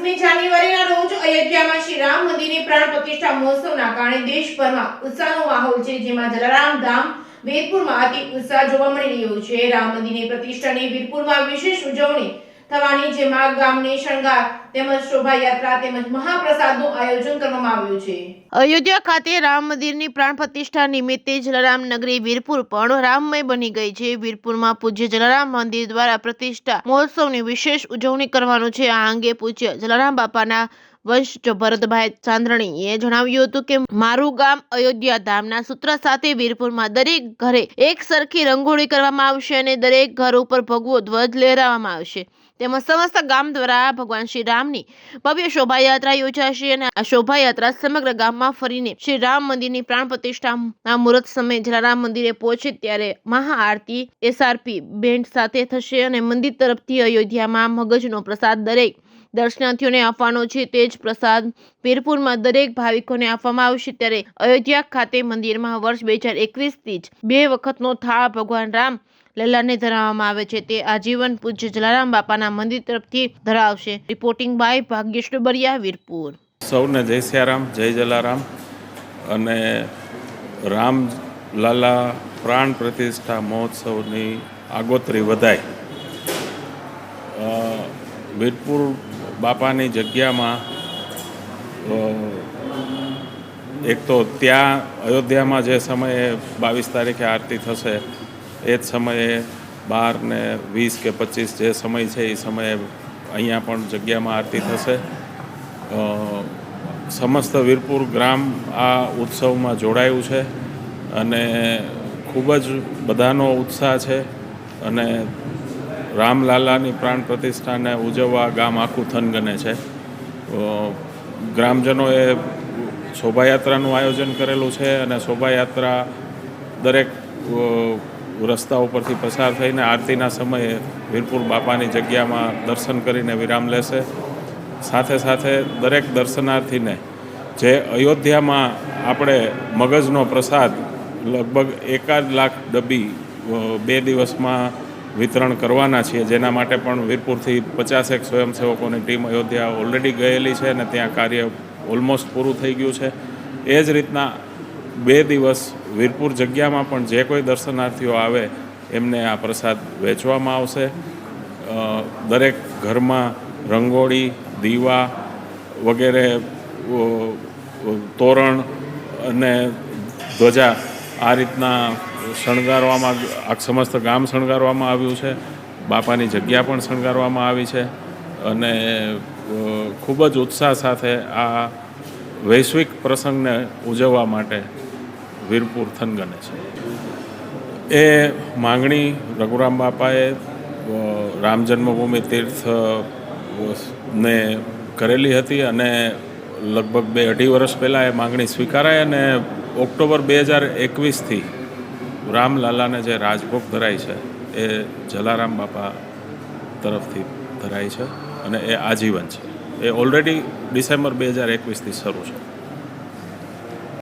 10મી જાન્યુઆરીના રોજ અયોધ્યામાં શ્રી રામ મંદિરની પ્રાણ પ્રતિષ્ઠા મહોત્સવના કારણે દેશભરમાં ઉત્સાહનો માહોલ છે, જેમાં જલારામ ધામ વીરપુરમાં અતિ ઉત્સાહ જોવા મળી રહ્યો છે। રામ મંદિરની પ્રતિષ્ઠાની વીરપુરમાં વિશેષ ઉજવણી થવાની, જેમાં ગામની શણગાર તેમજ શોભાયાત્રા તેમજ મહાપ્રસાદનું આયોજન કરવામાં આવ્યું છે। અયોધ્યા ખાતે રામ મંદિરની પ્રાણ પ્રતિષ્ઠા નિમિત્તે જલારામ નગરી વીરપુર પણ રામમય બની ગઈ છે। વીરપુરમાં પૂજ્ય જલારામ મંદિર દ્વારા પ્રતિષ્ઠા મહોત્સવની વિશેષ ઉજવણી કરવાનું છે। આ અંગે પૂજ્ય જલારામ બાપાના વંશજ ભરતભાઈ ચાંદ્રણીએ જણાવ્યું હતું કે મારું ગામ અયોધ્યા ધામના સૂત્ર સાથે વીરપુરમાં દરેક ઘરે એક સરખી રંગોળી કરવામાં આવશે અને દરેક ઘર ઉપર ભગવો ધ્વજ લહેરાવવામાં આવશે। તેમજ સમસ્ત ગામ દ્વારા ભગવાન શ્રી રામની ભવ્ય શોભાયાત્રા યોજાશે અને આ શોભાયાત્રા સમગ્ર ગામમાં ફરીને શ્રી રામ મંદિરની પ્રાણ પ્રતિષ્ઠાના મુહૂર્ત સમયે જલારામ મંદિરે પહોંચે ત્યારે મહાઆરતી SRP બેન્ડ સાથે થશે અને મંદિર તરફથી અયોધ્યામાં મગજનો પ્રસાદ દરેક દર્શનાર્થીઓને આપવાનો છે। તે જ પ્રસાદ વીરપુરમાં દરેક ભાવિકોને આપવામાં આવશે। ત્યારે અયોધ્યા ખાતે મંદિરમાં વર્ષ 2021થી જ 2 વખતનો થાળ ભગવાન રામ લલ્લાને ધરાવવામાં આવે છે, તે આજીવન પૂજ્ય જલારામ બાપાના મંદિર તરફથી ધરાવશે। Reporting by Bhagyesh Dubariya, Virpur. સૌને જય સિયારામ, જય જલારામ અને રામ લાલા પ્રાણ પ્રતિષ્ઠા મહોત્સવની આગોતરી વધાઈ। વીરપુર બાપાની જગ્યામાં એક તો ત્યાં અયોધ્યામાં જે સમયે 22 તારીખે આરતી થશે એ જ સમયે 12 ને 20 કે 25 જે સમય છે એ સમયે અહીંયા પણ જગ્યામાં આરતી થશે। સમસ્ત વીરપુર ગ્રામ આ ઉત્સવમાં જોડાયું છે અને ખૂબ જ બધાનો ઉત્સાહ છે અને રામલાલાની પ્રાણ પ્રતિષ્ઠાને ઉજવવા ગામ આખું થનગને છે। ગ્રામજનોએ શોભાયાત્રાનું આયોજન કરેલું છે અને શોભાયાત્રા દરેક રસ્તા ઉપરથી પસાર થઈને આરતીના સમયે વીરપુર બાપાની જગ્યામાં દર્શન કરીને વિરામ લેશે। સાથે સાથે દરેક દર્શનાર્થીને જે અયોધ્યામાં આપણે મગજનો પ્રસાદ લગભગ 1.5 લાખ ડબ્બી 2 દિવસમાં વિતરણ કરવાના છીએ, જેના માટે પણ વીરપુરથી 50 સ્વયંસેવકોની ટીમ અયોધ્યા ઓલરેડી ગયેલી છે અને ત્યાં કાર્ય ઓલમોસ્ટ પૂરું થઈ ગયું છે। એ જ રીતના 2 દિવસ વીરપુર જગ્યામાં પણ જે કોઈ દર્શનાર્થીઓ આવે એમને આ પ્રસાદ વેચવામાં આવશે। દરેક ઘરમાં રંગોળી, દીવા વગેરે, તોરણ અને ધ્વજા આ રીતના શણગારવામાં, આ સમસ્ત ગામ શણગારવામાં આવ્યું છે। બાપાની જગ્યા પણ શણગારવામાં આવી છે અને ખૂબ જ ઉત્સાહ સાથે આ વૈશ્વિક પ્રસંગને ઉજવવા માટે વીરપુર થનગને છે। એ માંગણી રઘુરામ બાપાએ રામ જન્મભૂમિ તીર્થ ને કરેલી હતી અને લગભગ 2-2.5 વર્ષ પહેલાં એ માંગણી સ્વીકારાઈ અને ઓક્ટોબર 2021થી રામલાલાને જે રાજભોગ ધરાય છે એ જલારામ બાપા તરફથી ધરાય છે અને એ આજીવન છે। એ ઓલરેડી ડિસેમ્બર 2021થી શરૂ છે।